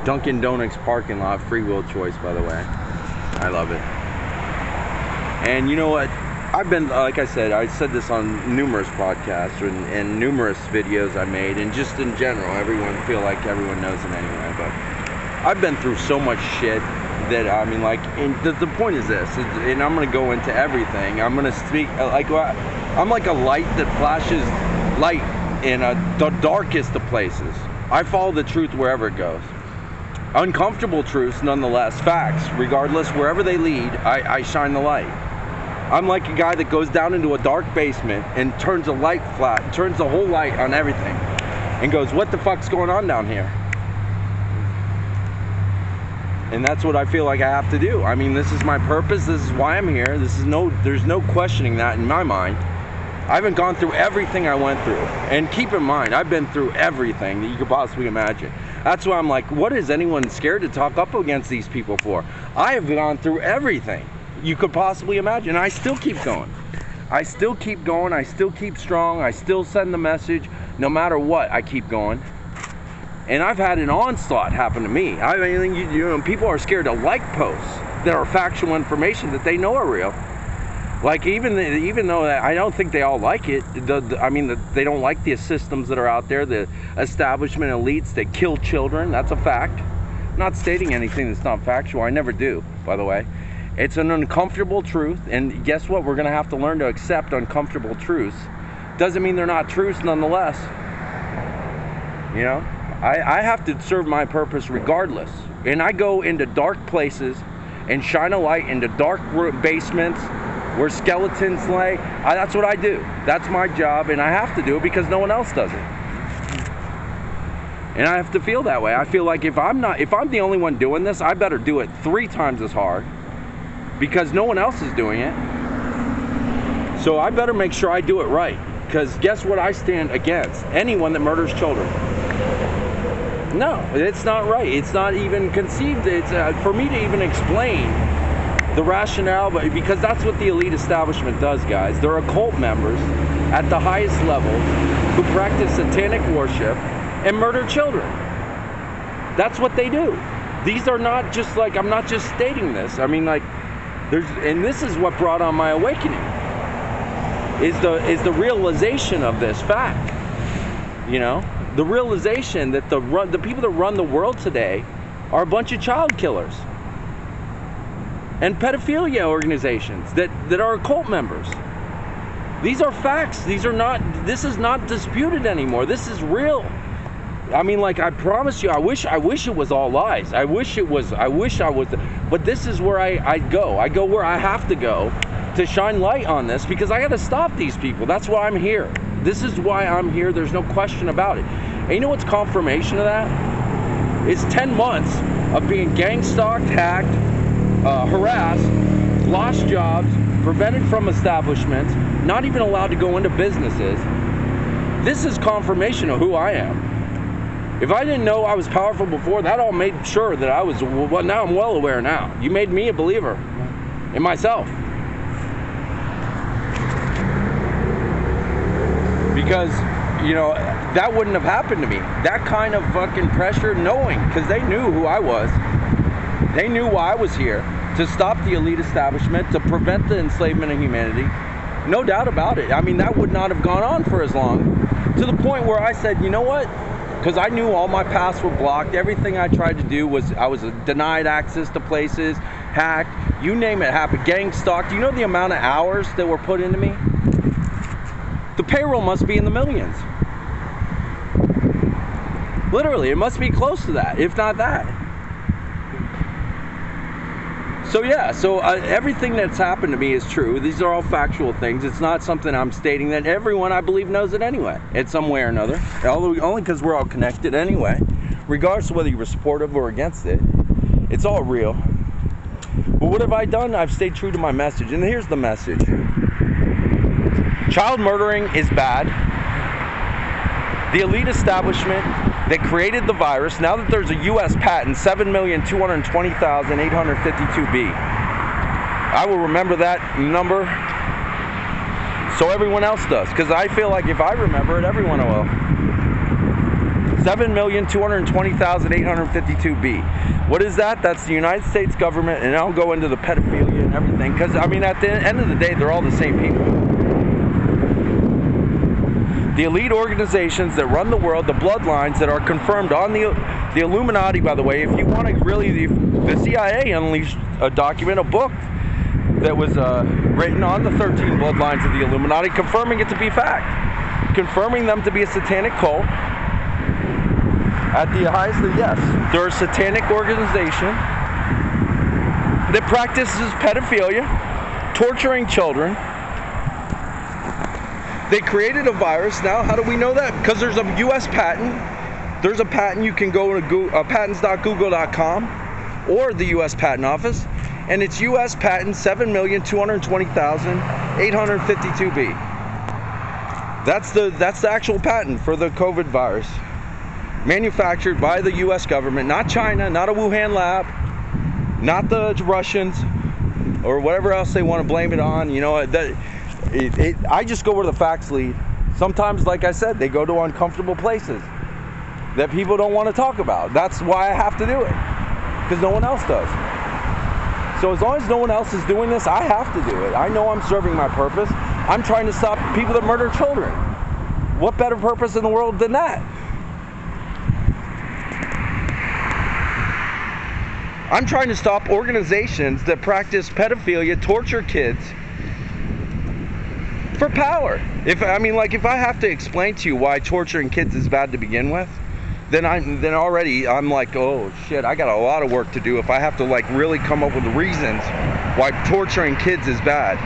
Dunkin' Donuts parking lot, free will choice, by the way. I love it. And you know what? I've been, like I said this on numerous podcasts and numerous videos I made, and just in general, feel like everyone knows it anyway, but I've been through so much shit that, I mean, like, and the point is this, and I'm going to go into everything. I'm going to speak, like, I'm like a light that flashes light in the darkest of places. I follow the truth wherever it goes. Uncomfortable truths, nonetheless, facts, regardless, wherever they lead, I shine the light. I'm like a guy that goes down into a dark basement and turns the light flat, turns the whole light on everything, and goes, what the fuck's going on down here? And that's what I feel like I have to do. I mean, this is my purpose. This is why I'm here. There's no questioning that in my mind. I haven't gone through everything I went through. And keep in mind, I've been through everything that you could possibly imagine. That's why I'm like, what is anyone scared to talk up against these people for? I have gone through everything you could possibly imagine. I still keep going. I still keep going. I still keep strong. I still send the message. No matter what, I keep going. And I've had an onslaught happen to me. I mean, you know, people are scared to like posts that are factual information that they know are real. Like, even though I don't think they all like it, they don't like the systems that are out there, the establishment elites that kill children. That's a fact. I'm not stating anything that's not factual. I never do, by the way. It's an uncomfortable truth, and guess what? We're going to have to learn to accept uncomfortable truths. Doesn't mean they're not truths nonetheless. You know? I have to serve my purpose regardless. And I go into dark places and shine a light into dark basements where skeletons lay. That's what I do. That's my job, and I have to do it because no one else does it. And I have to feel that way. I feel like if I'm the only one doing this, I better do it 3 times as hard because no one else is doing it. So I better make sure I do it right, because guess what I stand against? Anyone that murders children. No, it's not right. It's not even conceived. It's for me to even explain the rationale, but because that's what the elite establishment does, guys. They're occult members at the highest level who practice satanic worship and murder children. That's what they do. These are not just like, I'm not just stating this. I mean, like, and this is what brought on my awakening. Is the realization of this fact. You know, the realization that the people that run the world today are a bunch of child killers and pedophilia organizations that are occult members. These are facts. This is not disputed anymore. This is real. I mean, like, I promise you, I wish it was all lies. I wish I was, but this is where I go. I go where I have to go to shine light on this, because I got to stop these people. That's why I'm here. This is why I'm here. There's no question about it. And you know what's confirmation of that? It's 10 months of being gang stalked, hacked, harassed, lost jobs, prevented from establishments, not even allowed to go into businesses. This is confirmation of who I am. If I didn't know I was powerful before, that all made sure that I was, well, now I'm well aware now. You made me a believer in myself. Because, you know, that wouldn't have happened to me. That kind of fucking pressure, knowing, because they knew who I was. They knew why I was here, to stop the elite establishment, to prevent the enslavement of humanity. No doubt about it. I mean, that would not have gone on for as long. To the point where I said, you know what? Because I knew all my paths were blocked. Everything I tried to do was, I was denied access to places, hacked, you name it happened, gang stalked. Do you know the amount of hours that were put into me? The payroll must be in the millions. Literally, it must be close to that, if not that. So yeah, everything that's happened to me is true. These are all factual things. It's not something I'm stating that everyone, I believe, knows it anyway, in some way or another. Only because we're all connected anyway. Regardless of whether you were supportive or against it, it's all real. But what have I done? I've stayed true to my message, and here's the message. Child murdering is bad. The elite establishment that created the virus, now that there's a U.S. patent, 7,220,852B. I will remember that number so everyone else does, because I feel like if I remember it, everyone will. 7,220,852B. What is that? That's the United States government, and I'll go into the pedophilia and everything, because, I mean, at the end of the day, they're all the same people. The elite organizations that run the world, the bloodlines that are confirmed on the Illuminati, by the way. If you want to really, the CIA unleashed a document, a book, that was written on the 13 bloodlines of the Illuminati, confirming it to be fact. Confirming them to be a satanic cult. At the highest, yes, they're a satanic organization that practices pedophilia, torturing children. They created a virus. Now, how do we know that? Because there's a U.S. patent. There's a patent. You can go to patents.google.com or the U.S. Patent Office, and it's U.S. patent 7,220,852B. That's the actual patent for the COVID virus, manufactured by the U.S. government, not China, not a Wuhan lab, not the Russians, or whatever else they want to blame it on. You know, I just go where the facts lead. Sometimes, like I said, they go to uncomfortable places that people don't want to talk about. That's why I have to do it, because no one else does. So as long as no one else is doing this, I have to do it. I know I'm serving my purpose. I'm trying to stop people that murder children. What better purpose in the world than that? I'm trying to stop organizations that practice pedophilia, torture kids for power. If I have to explain to you why torturing kids is bad to begin with, then already I'm like, oh shit, I got a lot of work to do if I have to like really come up with the reasons why torturing kids is bad.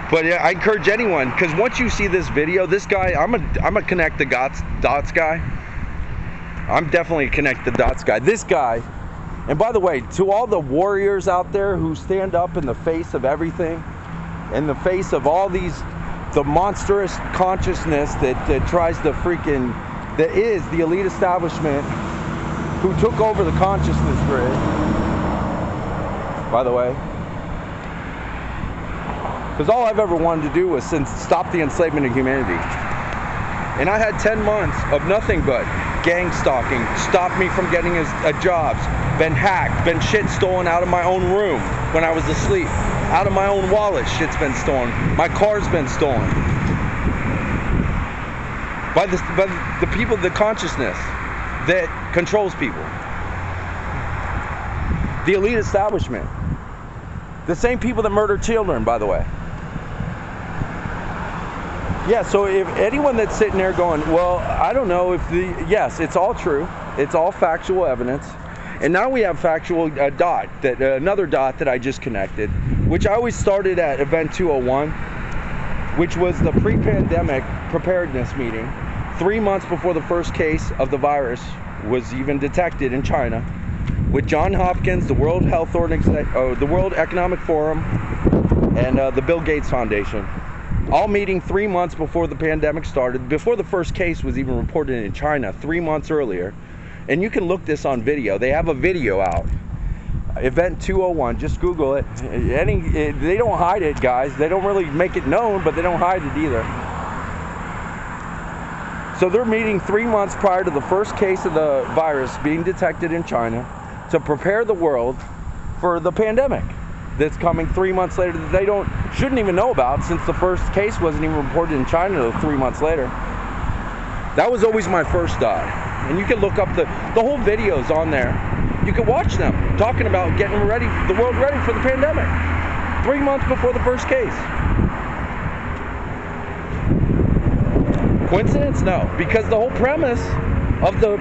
But yeah, I encourage anyone, because once you see this video, this guy, I'm a connect the dots guy. I'm definitely a connect the dots guy. This guy, and by the way, to all the warriors out there who stand up in the face of everything, in the face of all the monstrous consciousness that tries to freaking, that is the elite establishment who took over the consciousness grid, by the way. Because all I've ever wanted to do was stop the enslavement of humanity. And I had 10 months of nothing but gang stalking, stopped me from getting jobs, been hacked, been shit stolen out of my own room when I was asleep, out of my own wallet, shit's been stolen, my car's been stolen. By the people, the consciousness that controls people. The elite establishment. The same people that murder children, by the way. Yeah, so if anyone that's sitting there going, well, I don't know if yes, it's all true. It's all factual evidence. And now we have factual another dot that I just connected, which I always started at Event 201, which was the pre-pandemic preparedness meeting, 3 months before the first case of the virus was even detected in China, with Johns Hopkins, the World Health Organization, the World Economic Forum, and the Bill Gates Foundation. All meeting 3 months before the pandemic started, before the first case was even reported in China, 3 months earlier. And you can look this on video. They have a video out. Event 201, just Google it. They don't hide it, guys. They don't really make it known, but they don't hide it either. So they're meeting 3 months prior to the first case of the virus being detected in China to prepare the world for the pandemic that's coming 3 months later that they shouldn't even know about, since the first case wasn't even reported in China until 3 months later. That was always my first dot. And you can look up the whole videos on there. You can watch them talking about getting the world ready for the pandemic 3 months before the first case. Coincidence? No, because the whole premise of the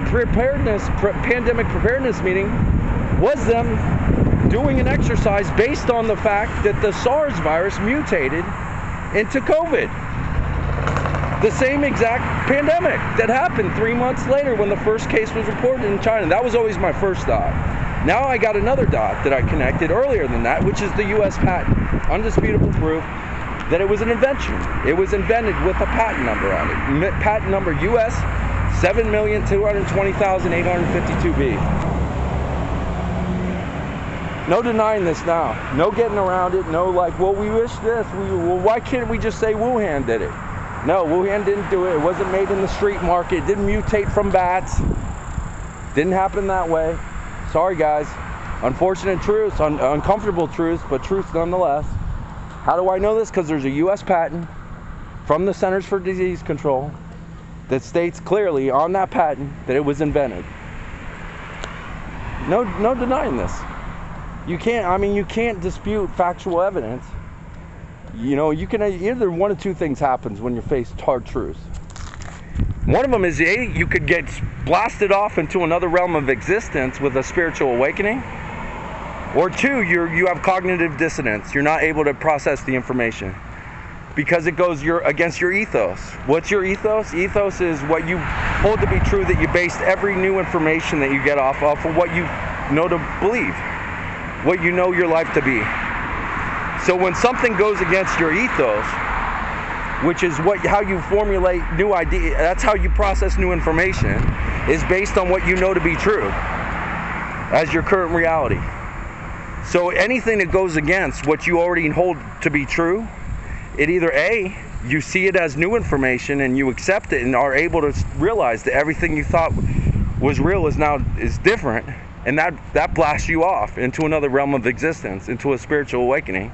pandemic preparedness meeting was them doing an exercise based on the fact that the SARS virus mutated into COVID. The same exact pandemic that happened 3 months later when the first case was reported in China. That was always my first dot. Now I got another dot that I connected earlier than that, which is the U.S. patent. Undisputable proof that it was an invention. It was invented with a patent number on it. Patent number US 7,220,852B. No denying this now. No getting around it. No like, well, we wish this. Well, why can't we just say Wuhan did it? No, Wuhan didn't do it. It wasn't made in the street market. It didn't mutate from bats. Didn't happen that way. Sorry, guys. Unfortunate truths, uncomfortable truths, but truths nonetheless. How do I know this? Because there's a U.S. patent from the Centers for Disease Control that states clearly on that patent that it was invented. No denying this. You can't dispute factual evidence. You can either one of two things happens when you're faced hard truths. One of them is you could get blasted off into another realm of existence with a spiritual awakening. Or two, you have cognitive dissonance. You're not able to process the information because it goes against your ethos. What's your ethos? Ethos is what you hold to be true, that you based every new information that you get off of what you know to believe, what you know your life to be. So when something goes against your ethos, which is how you formulate new ideas, that's how you process new information, is based on what you know to be true as your current reality. So anything that goes against what you already hold to be true, it either A, you see it as new information and you accept it and are able to realize that everything you thought was real is different, and that blasts you off into another realm of existence, into a spiritual awakening.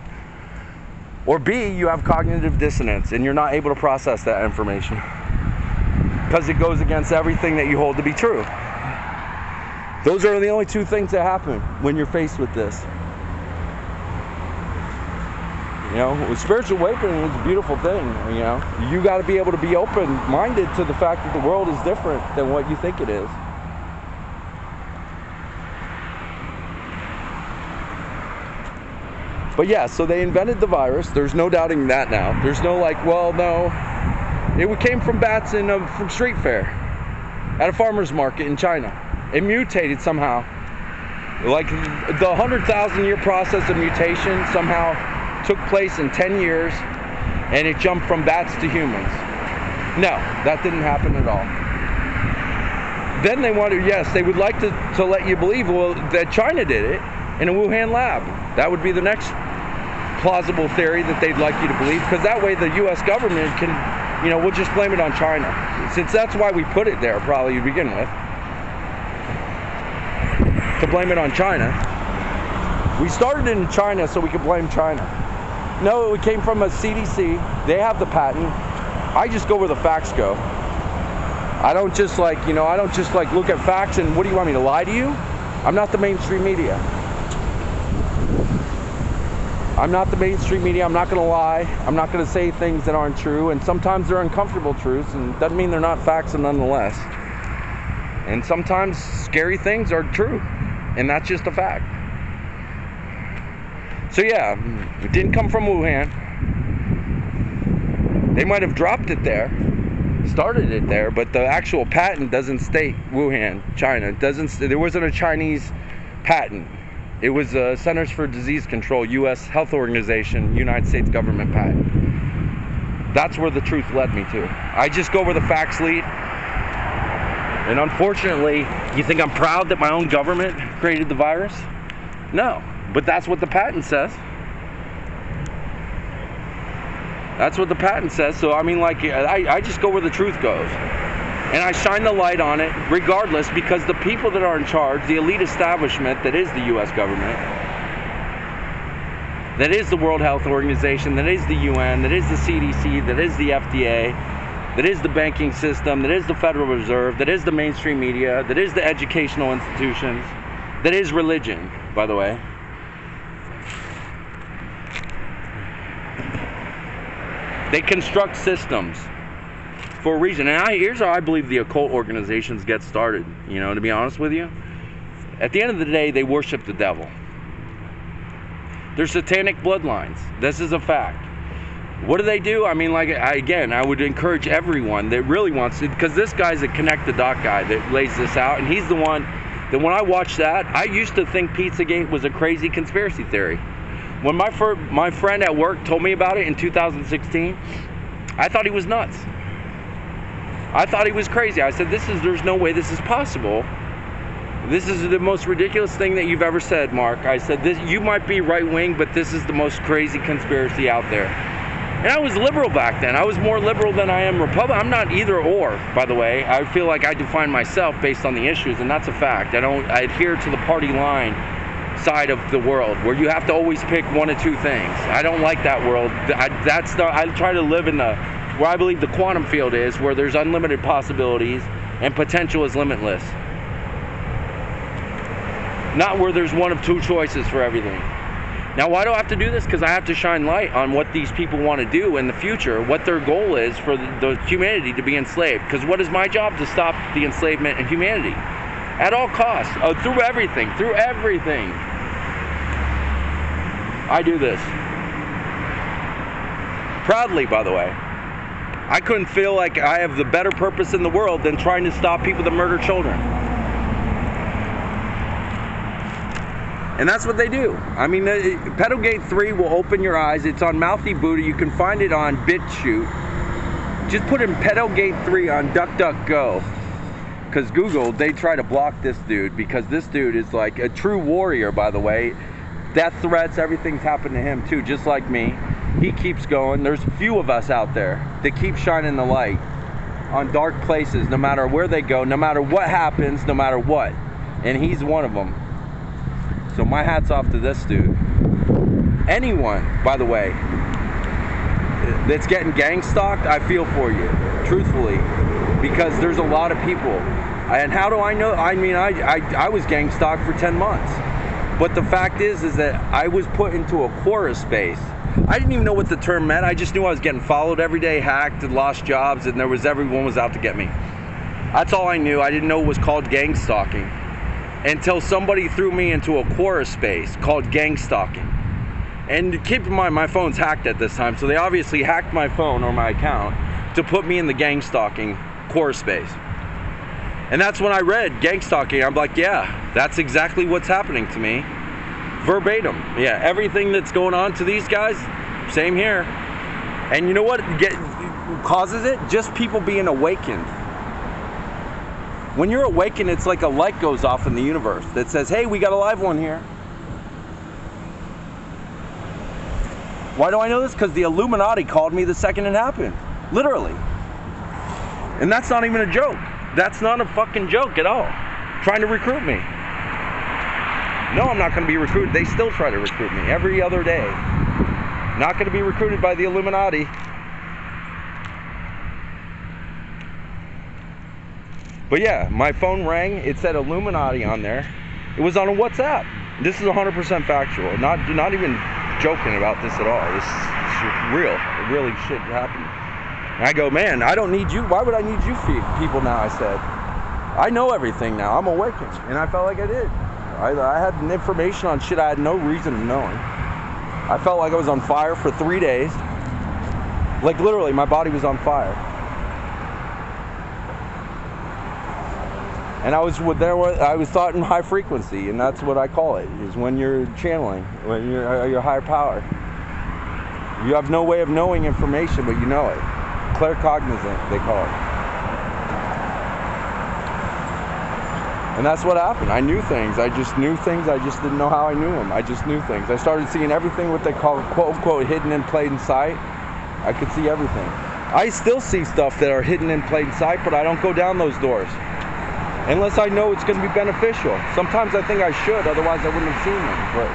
Or B, you have cognitive dissonance and you're not able to process that information because it goes against everything that you hold to be true. Those are the only two things that happen when you're faced with this. Spiritual awakening is a beautiful thing. You got to be able to be open-minded to the fact that the world is different than what you think it is. But yeah, so they invented the virus. There's no doubting that now. There's no no. It came from bats from street fair at a farmer's market in China. It mutated somehow. Like the 100,000-year process of mutation somehow took place in 10 years, and it jumped from bats to humans. No, that didn't happen at all. Then they would like to let you believe, that China did it in a Wuhan lab. That would be the next plausible theory that they'd like you to believe, because that way the U.S. government can, we'll just blame it on China. Since that's why we put it there, probably to begin with, to blame it on China. We started in China so we could blame China. No, it came from a CDC. They have the patent. I just go where the facts go. I don't just look at facts and what do you want me to lie to you? I'm not the mainstream media. I'm not the mainstream media. I'm not going to lie. I'm not going to say things that aren't true. And sometimes they're uncomfortable truths, and doesn't mean they're not facts nonetheless. And sometimes scary things are true, and that's just a fact. So yeah, it didn't come from Wuhan. They might have dropped it there, started it there, but the actual patent doesn't state Wuhan, China. There wasn't a Chinese patent. It was a Centers for Disease Control, U.S. Health Organization, United States government patent. That's where the truth led me to. I just go where the facts lead. And unfortunately, you think I'm proud that my own government created the virus? No, but that's what the patent says. That's what the patent says. So I just go where the truth goes. And I shine the light on it regardless, because the people that are in charge, the elite establishment that is the U.S. government, that is the World Health Organization, that is the UN, that is the CDC, that is the FDA, that is the banking system, that is the Federal Reserve, that is the mainstream media, that is the educational institutions, that is religion, by the way. They construct systems for a reason. And here's how I believe the occult organizations get started, to be honest with you. At the end of the day, they worship the devil. They're satanic bloodlines. This is a fact. What do they do? I would encourage everyone that really wants to, because this guy's a connect the dot guy that lays this out, and he's the one that when I watched that, I used to think Pizzagate was a crazy conspiracy theory. When my friend at work told me about it in 2016, I thought he was nuts. I thought he was crazy. I said, there's no way this is possible. This is the most ridiculous thing that you've ever said, Mark. I said, you might be right-wing, but this is the most crazy conspiracy out there. And I was liberal back then. I was more liberal than I am Republican. I'm not either or, by the way. I feel like I define myself based on the issues, and that's a fact. I adhere to the party line side of the world where you have to always pick one of two things. I don't like that world. I try to live in where I believe the quantum field is, where there's unlimited possibilities and potential is limitless. Not where there's one of two choices for everything. Now, why do I have to do this? Because I have to shine light on what these people want to do in the future, what their goal is for the humanity to be enslaved. Because what is my job? To stop the enslavement in humanity. At all costs. Through everything. I do this. Proudly, by the way. I couldn't feel like I have the better purpose in the world than trying to stop people that murder children. And that's what they do. I mean, Pedogate 3 will open your eyes. It's on Mouthy Buddha. You can find it on BitChute. Just put in Pedogate 3 on DuckDuckGo. Because Google, they try to block this dude because this dude is like a true warrior, by the way. Death threats, everything's happened to him too, just like me. He keeps going. There's a few of us out there that keep shining the light on dark places, no matter where they go, no matter what happens, no matter what. And he's one of them. So my hat's off to this dude. Anyone, by the way, that's getting gang stalked, I feel for you, truthfully, because there's a lot of people. And how do I know? I mean, I was gang stalked for 10 months. But the fact is that I was put into a Quora space. I didn't even know what the term meant. I just knew I was getting followed every day, hacked, and lost jobs, and everyone was out to get me. That's all I knew. I didn't know it was called gang stalking until somebody threw me into a Quora space called gang stalking. And keep in mind, my phone's hacked at this time, so they obviously hacked my phone or my account to put me in the gang stalking Quora space. And that's when I read gang stalking. I'm like, yeah, that's exactly what's happening to me. Verbatim. Yeah, everything that's going on to these guys, same here. And you know what causes it? Just people being awakened. When you're awakened, it's like a light goes off in the universe that says, hey, we got a live one here. Why do I know this? Because the Illuminati called me the second it happened. Literally. And that's not even a joke. That's not a fucking joke at all. Trying to recruit me. No, I'm not going to be recruited. They still try to recruit me every other day. Not going to be recruited by the Illuminati. But yeah, my phone rang. It said Illuminati on there. It was on a WhatsApp. This is 100% factual. Not even joking about this at all. This is real. It really shit happened. And I go, man, I don't need you. Why would I need you people now? I said, I know everything now. I'm awakened. And I felt like I did. I had information on shit I had no reason of knowing. I felt like I was on fire for 3 days. Like literally, my body was on fire. And I was thought in high frequency, and that's what I call it, is when you're channeling, when you're higher power. You have no way of knowing information, but you know it. Claircognizant, they call it. And that's what happened. I knew things. I just knew things. I just didn't know how I knew them. I just knew things. I started seeing everything, what they call, quote unquote, hidden in plain sight. I could see everything. I still see stuff that are hidden in plain sight, but I don't go down those doors. Unless I know it's going to be beneficial. Sometimes I think I should, otherwise I wouldn't have seen them. But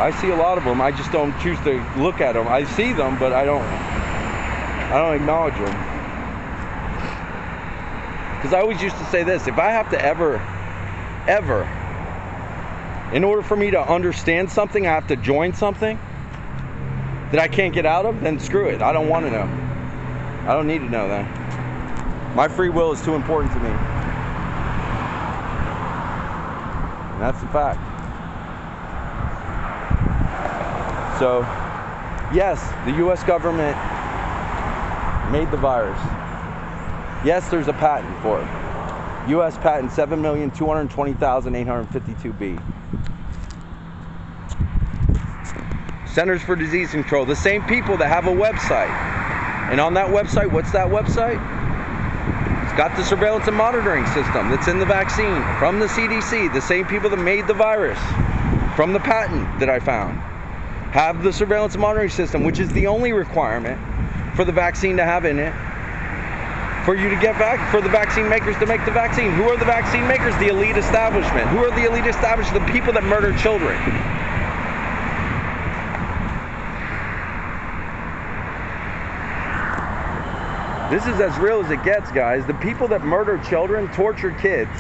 I see a lot of them. I just don't choose to look at them. I see them, but I don't acknowledge them. Because I always used to say this, if I have to ever, in order for me to understand something, I have to join something that I can't get out of, then screw it. I don't want to know. I don't need to know that. My free will is too important to me. And that's the fact. So, yes, the US government made the virus. Yes, there's a patent for it. US patent 7,220,852B. Centers for Disease Control, the same people that have a website. And on that website, what's that website? It's got the surveillance and monitoring system that's in the vaccine from the CDC, the same people that made the virus, from the patent that I found. have the surveillance and monitoring system, which is the only requirement for the vaccine to have in it, for you to get back, for the vaccine makers to make the vaccine. Who are the vaccine makers? The elite establishment. Who are the elite establishment? The people that murder children. This is as real as it gets, guys. The people that murder children, torture kids,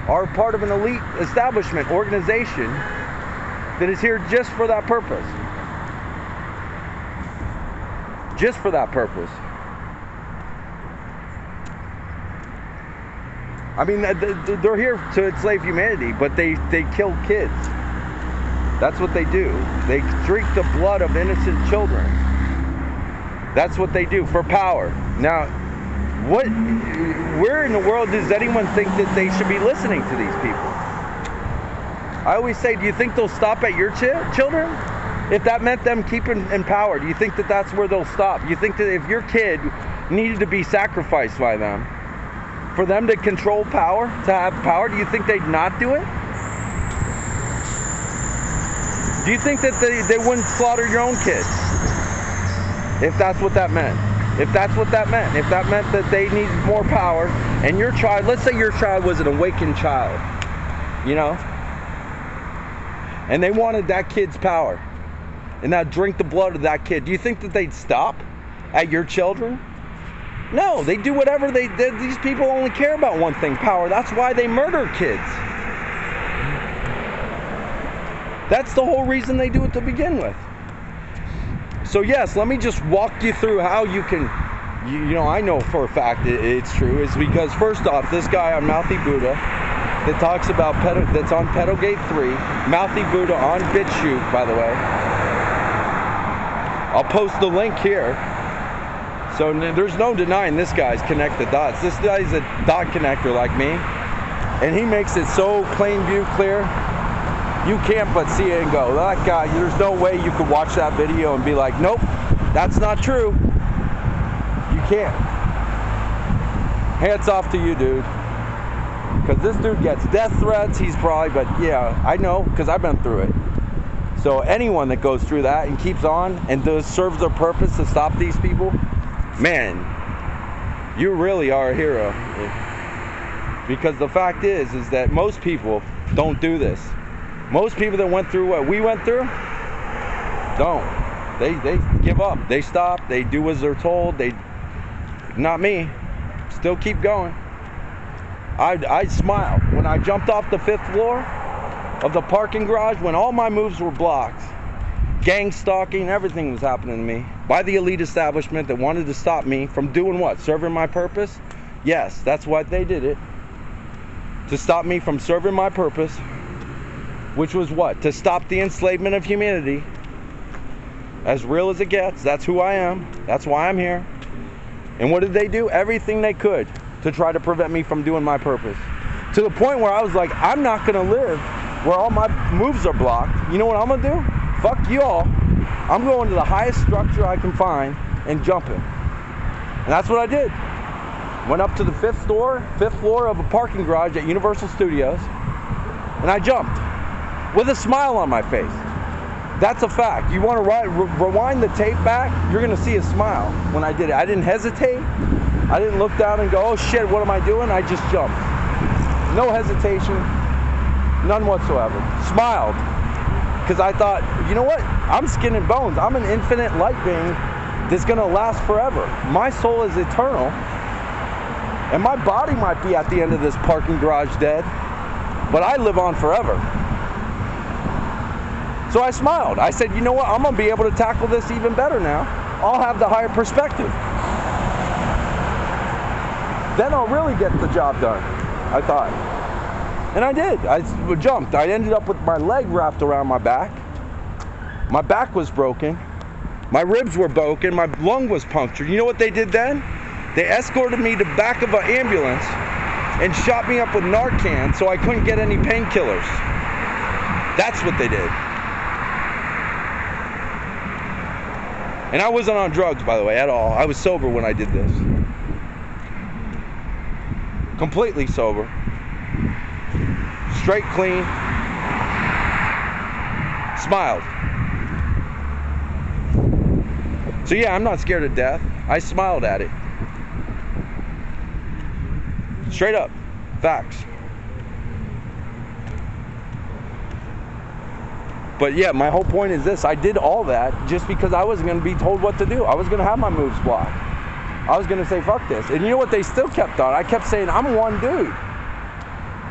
are part of an elite establishment organization that is here just for that purpose. Just for that purpose. I mean, they're here to enslave humanity, but they kill kids. That's what they do. They drink the blood of innocent children. That's what they do for power. Now, where in the world does anyone think that they should be listening to these people? I always say, do you think they'll stop at your children? If that meant them keeping in power, do you think that that's where they'll stop? You think that if your kid needed to be sacrificed by them, for them to control power, to have power, do you think they'd not do it? Do you think that they wouldn't slaughter your own kids? If that's what that meant. If that's what that meant. If that meant that they needed more power, and your child, let's say your child was an awakened child, you know, and they wanted that kid's power, and now drink the blood of that kid, do you think that they'd stop at your children? No, they do whatever they did. These people only care about one thing, power. That's why they murder kids. That's the whole reason they do it to begin with. So yes, let me just walk you through how you can, you know, I know for a fact it's true, is because first off, this guy on Mouthy Buddha that talks about, that's on Pedogate 3, Mouthy Buddha on BitChute, by the way. I'll post the link here. So there's no denying this guy's connect the dots. This guy's a dot connector like me, and he makes it so plain view clear. You can't but see it and go, that guy, there's no way you could watch that video and be like, nope, that's not true. You can't. Hats off to you, dude. Because this dude gets death threats, he's probably, but yeah, I know, because I've been through it. So anyone that goes through that and keeps on and serves their purpose to stop these people, man, you really are a hero. Because the fact is that most people don't do this. Most people that went through what we went through, don't. They give up. They stop. They do as they're told. Not me. Still keep going. I smiled when I jumped off the 5th floor of the parking garage when all my moves were blocked. Gang stalking, everything was happening to me by the elite establishment that wanted to stop me from doing what? Serving my purpose? Yes, that's why they did it. To stop me from serving my purpose. Which was what? To stop the enslavement of humanity. As real as it gets. That's who I am. That's why I'm here. And what did they do? Everything they could to try to prevent me from doing my purpose. To the point where I was like, I'm not going to live where all my moves are blocked. You know what I'm going to do? Fuck you all. I'm going to the highest structure I can find and jumping. And that's what I did. Went up to the 5th floor of a parking garage at Universal Studios. And I jumped. With a smile on my face. That's a fact. You want to rewind the tape back, you're going to see a smile when I did it. I didn't hesitate. I didn't look down and go, oh shit, what am I doing? I just jumped. No hesitation. None whatsoever. Smiled. Because I thought, you know what? I'm skin and bones. I'm an infinite light being that's going to last forever. My soul is eternal. And my body might be at the end of this parking garage dead. But I live on forever. So I smiled. I said, you know what? I'm going to be able to tackle this even better now. I'll have the higher perspective. Then I'll really get the job done, I thought. And I did. I jumped. I ended up with my leg wrapped around my back. My back was broken. My ribs were broken. My lung was punctured. You know what they did then? They escorted me to the back of an ambulance and shot me up with Narcan so I couldn't get any painkillers. That's what they did. And I wasn't on drugs, by the way, at all. I was sober when I did this. Completely sober. Straight clean. Smiled. So yeah, I'm not scared of death. I smiled at it. Straight up. Facts. But yeah, my whole point is this. I did all that just because I wasn't going to be told what to do. I was going to have my moves blocked. I was going to say, fuck this. And you know what they still kept on? I kept saying, I'm one dude.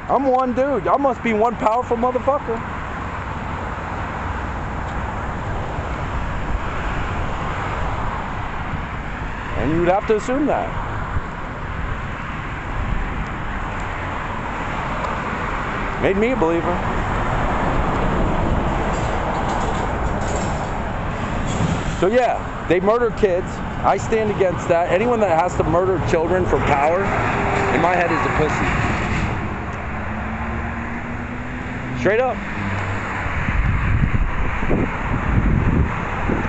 I'm one dude. I must be one powerful motherfucker. And you would have to assume that. Made me a believer. So yeah, they murder kids. I stand against that. Anyone that has to murder children for power, in my head, is a pussy. Straight up.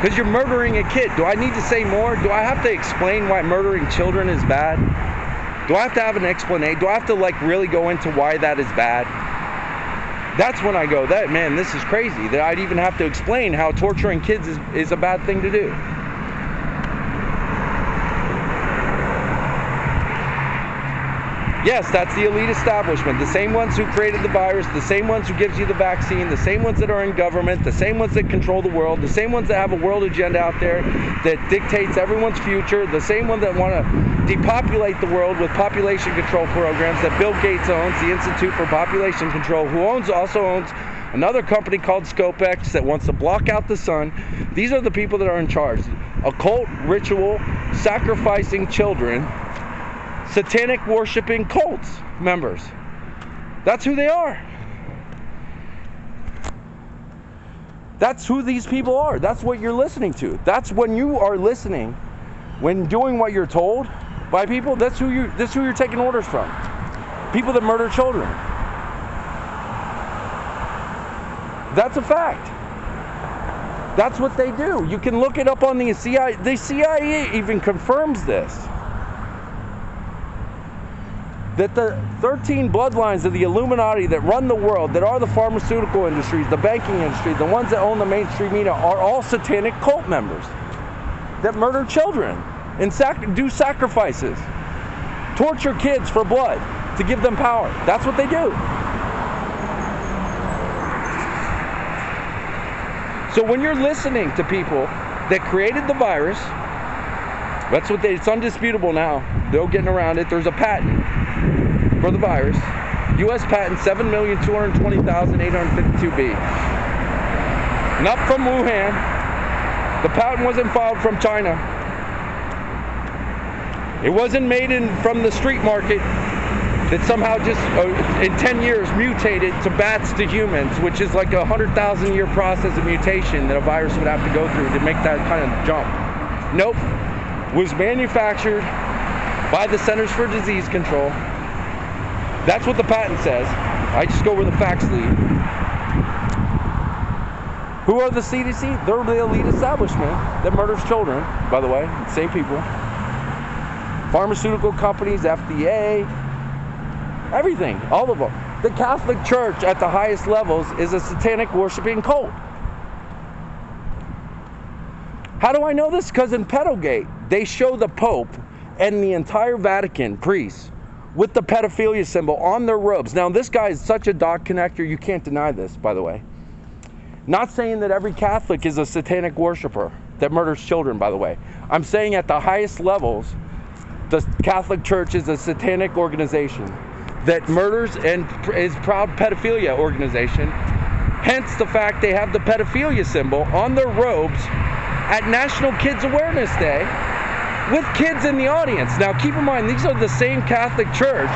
Because you're murdering a kid. Do I need to say more? Do I have to explain why murdering children is bad? Do I have to have an explanation? Do I have to like really go into why that is bad? That's when I go, that man, this is crazy. That I'd even have to explain how torturing kids is a bad thing to do. Yes, that's the elite establishment. The same ones who created the virus, the same ones who gives you the vaccine, the same ones that are in government, the same ones that control the world, the same ones that have a world agenda out there that dictates everyone's future, the same ones that want to depopulate the world with population control programs that Bill Gates owns, the Institute for Population Control, who also owns another company called Scopex that wants to block out the sun. These are the people that are in charge. Occult, ritual, sacrificing children, satanic worshiping cults members. That's who they are. That's who these people are. That's what you're listening to. That's when you are listening, when doing what you're told by people, that's who you're taking orders from. People that murder children. That's a fact. That's what they do. You can look it up on the CIA. The CIA even confirms this. That the 13 bloodlines of the Illuminati that run the world, that are the pharmaceutical industries, the banking industry, the ones that own the mainstream media, are all satanic cult members that murder children and do sacrifices, torture kids for blood to give them power. That's what they do. So when you're listening to people that created the virus, that's what it's undisputable now. They're getting around it. There's a patent for the virus. U.S. patent 7,220,852B. Not from Wuhan. The patent wasn't filed from China. It wasn't made from the street market that somehow just in 10 years mutated to bats to humans, which is like a 100,000-year process of mutation that a virus would have to go through to make that kind of jump. Nope. Was manufactured by the Centers for Disease Control. That's what the patent says. I just go where the facts lead. Who are the CDC? They're the elite establishment that murders children, by the way. Same people. Pharmaceutical companies, FDA, everything, all of them. The Catholic Church at the highest levels is a satanic worshiping cult. How do I know this? Because in Pedogate, they show the Pope and the entire Vatican priests with the pedophilia symbol on their robes. Now, this guy is such a dog connector, you can't deny this, by the way. Not saying that every Catholic is a satanic worshiper that murders children, by the way. I'm saying at the highest levels, the Catholic Church is a satanic organization that murders and is proud pedophilia organization. Hence the fact they have the pedophilia symbol on their robes at National Kids Awareness Day with kids in the audience. Now keep in mind, these are the same Catholic Church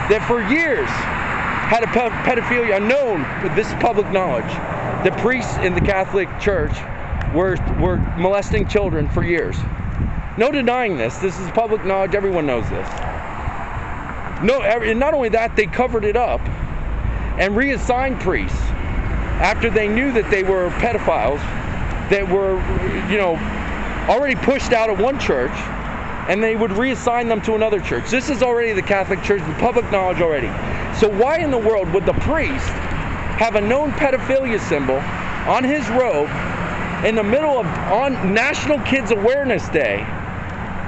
that for years had a pedophilia known, this is public knowledge. The priests in the Catholic Church were molesting children for years. No denying this. This is public knowledge. Everyone knows this. No, and not only that, they covered it up and reassigned priests after they knew that they were pedophiles that were, already pushed out of one church, and they would reassign them to another church. This is already the Catholic Church, the public knowledge already. So why in the world would the priest have a known pedophilia symbol on his robe in the middle of on National Kids Awareness Day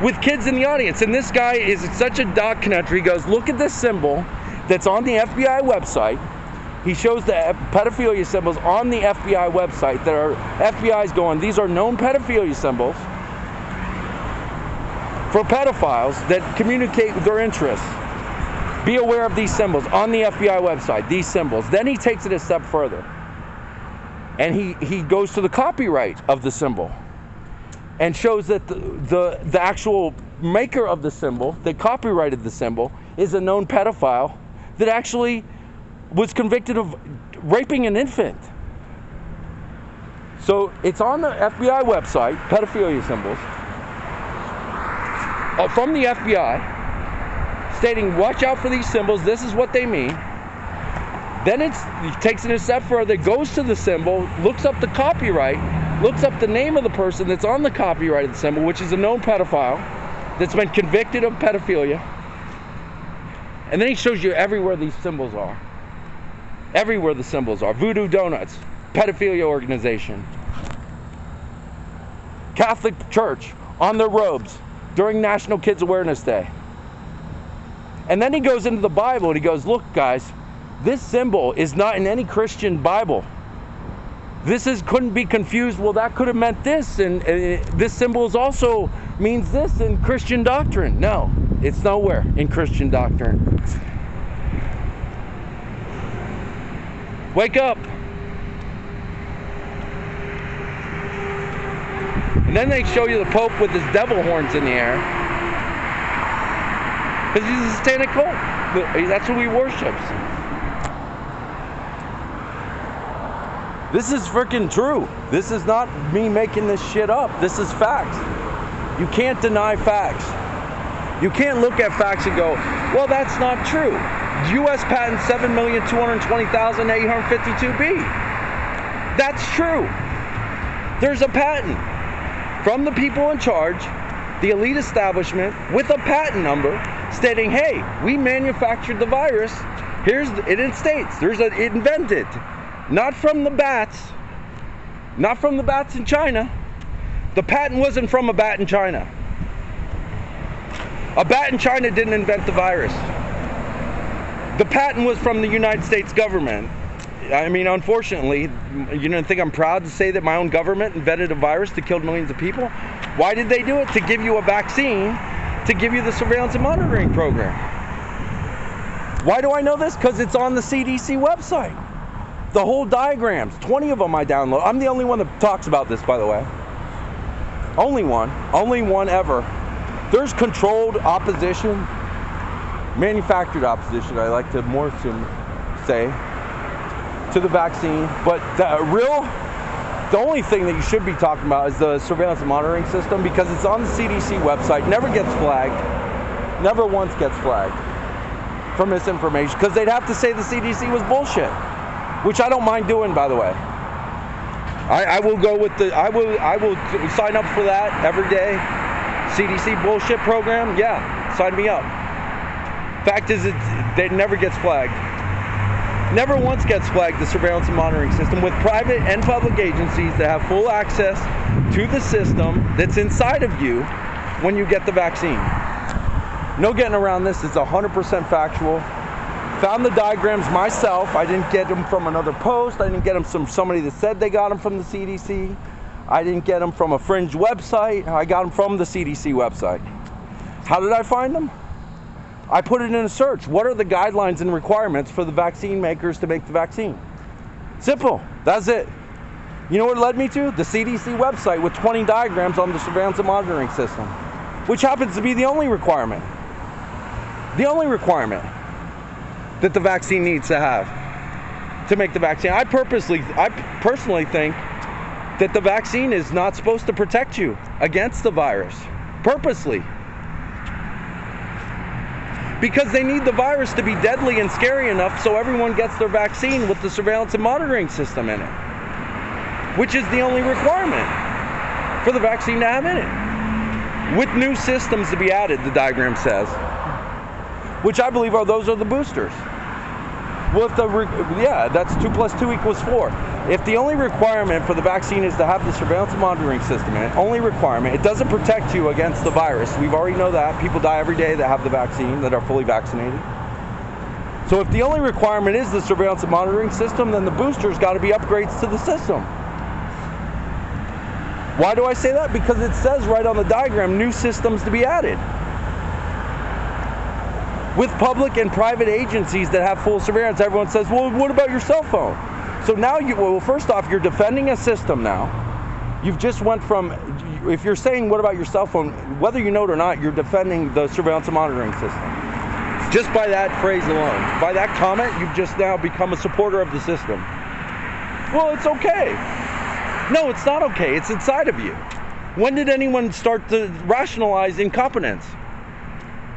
with kids in the audience. And this guy is such a dog connector. He goes, look at this symbol that's on the FBI website. He shows the pedophilia symbols on the FBI website that are FBI's going, these are known pedophilia symbols for pedophiles that communicate their interests. Be aware of these symbols on the FBI website, these symbols. Then he takes it a step further. And he goes to the copyright of the symbol and shows that the actual maker of the symbol, that copyrighted the symbol, is a known pedophile that actually was convicted of raping an infant. So it's on the FBI website, pedophilia symbols, from the FBI, stating, watch out for these symbols, this is what they mean. Then he takes it a step further, goes to the symbol, looks up the copyright, looks up the name of the person that's on the copyrighted symbol, which is a known pedophile that's been convicted of pedophilia. And then he shows you everywhere these symbols are. Everywhere the symbols are. Voodoo Donuts, pedophilia organization. Catholic Church on their robes during National Kids Awareness Day. And then he goes into the Bible and he goes, look guys, this symbol is not in any Christian Bible. Couldn't be confused, well that could have meant this, and this symbol is also means this in Christian doctrine. No, it's nowhere in Christian doctrine. Wake up. And then they show you the Pope with his devil horns in the air. Because he's a satanic cult. That's who he worships. This is freaking true. This is not me making this shit up. This is facts. You can't deny facts. You can't look at facts and go, well, that's not true. U.S. patent 7,220,852B. That's true. There's a patent from the people in charge, the elite establishment, with a patent number stating, hey, we manufactured the virus. Here's it in states. It invented. Not from the bats. Not from the bats in China. The patent wasn't from a bat in China. A bat in China didn't invent the virus. The patent was from the United States government. I mean, unfortunately, you don't think I'm proud to say that my own government invented a virus that killed millions of people? Why did they do it? To give you a vaccine, to give you the surveillance and monitoring program. Why do I know this? Because it's on the CDC website. The whole diagrams, 20 of them I download. I'm the only one that talks about this, by the way. Only one ever. There's controlled opposition, manufactured opposition, I like to more say, to the vaccine. But the only thing that you should be talking about is the surveillance and monitoring system, because it's on the CDC website, never gets flagged, never once gets flagged for misinformation, because they'd have to say the CDC was bullshit, which I don't mind doing, by the way. I will go with I will sign up for that every day. CDC bullshit program, yeah, sign me up. Fact is, it never gets flagged. Never once gets flagged, the surveillance and monitoring system, with private and public agencies that have full access to the system that's inside of you when you get the vaccine. No getting around this. It's 100% factual. Found the diagrams myself. I didn't get them from another post. I didn't get them from somebody that said they got them from the CDC. I didn't get them from a fringe website. I got them from the CDC website. How did I find them? I put it in a search. What are the guidelines and requirements for the vaccine makers to make the vaccine? Simple. That's it. You know what it led me to? The CDC website with 20 diagrams on the surveillance and monitoring system, which happens to be the only requirement. The only requirement that the vaccine needs to have to make the vaccine. I personally think that the vaccine is not supposed to protect you against the virus. Purposely. Because they need the virus to be deadly and scary enough so everyone gets their vaccine with the surveillance and monitoring system in it. Which is the only requirement for the vaccine to have in it. With new systems to be added, the diagram says. Which I believe those are the boosters. Well, yeah, that's 2 + 2 = 4. If the only requirement for the vaccine is to have the surveillance and monitoring system in it, only requirement, it doesn't protect you against the virus. We've already know that. People die every day that have the vaccine, that are fully vaccinated. So if the only requirement is the surveillance and monitoring system, then the boosters got to be upgrades to the system. Why do I say that? Because it says right on the diagram, new systems to be added. With public and private agencies that have full surveillance, everyone says, well, what about your cell phone? So now, well, first off, you're defending a system now. You've just went from, if you're saying, what about your cell phone, whether you know it or not, you're defending the surveillance and monitoring system. Just by that phrase alone. By that comment, you've just now become a supporter of the system. Well, it's okay. No, it's not okay. It's inside of you. When did anyone start to rationalize incompetence?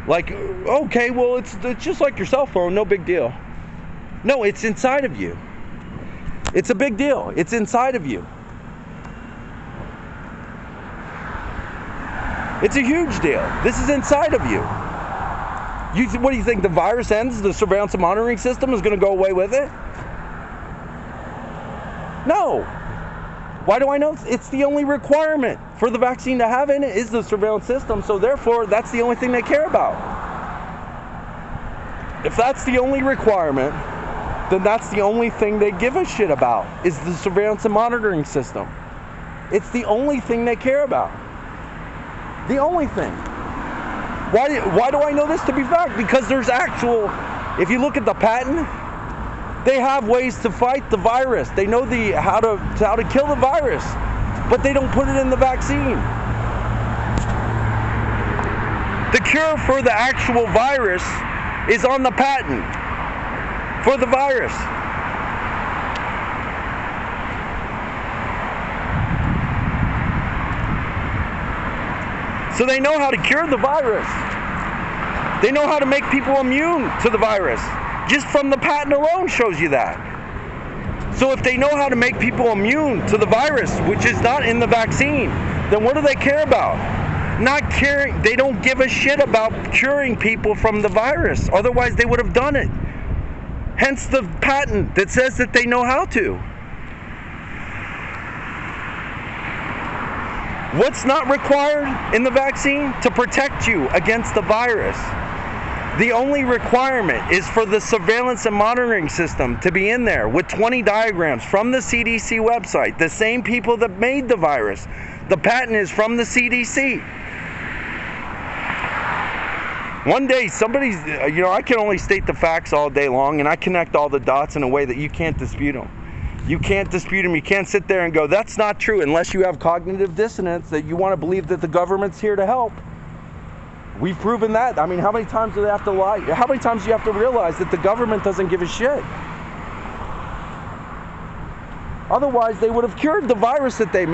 Like, okay, well, it's just like your cell phone, no big deal. No, it's inside of you. It's a big deal. It's inside of you. It's a huge deal. This is inside of you. What do you think, the virus ends, the surveillance and monitoring system is going to go away with it? No. Why do I know? It's the only requirement for the vaccine to have in it is the surveillance system, so therefore that's the only thing they care about. If that's the only requirement, then that's the only thing they give a shit about, is the surveillance and monitoring system. It's the only thing they care about. The only thing. Why do I know this to be fact? Because there's actual, if you look at the patent, they have ways to fight the virus. They know how to kill the virus, but they don't put it in the vaccine. The cure for the actual virus is on the patent for the virus. So they know how to cure the virus. They know how to make people immune to the virus. Just from the patent alone shows you that. So if they know how to make people immune to the virus, which is not in the vaccine, then what do they care about? Not caring. They don't give a shit about curing people from the virus. Otherwise, they would have done it. Hence the patent that says that they know how to. What's not required in the vaccine? To protect you against the virus. The only requirement is for the surveillance and monitoring system to be in there with 20 diagrams from the CDC website, the same people that made the virus. The patent is from the CDC. One day, somebody's, I can only state the facts all day long, and I connect all the dots in a way that you can't dispute them. You can't dispute them. You can't sit there and go, that's not true, unless you have cognitive dissonance that you want to believe that the government's here to help. We've proven that. I mean, how many times do they have to lie? How many times do you have to realize that the government doesn't give a shit? Otherwise, they would have cured the virus that they made.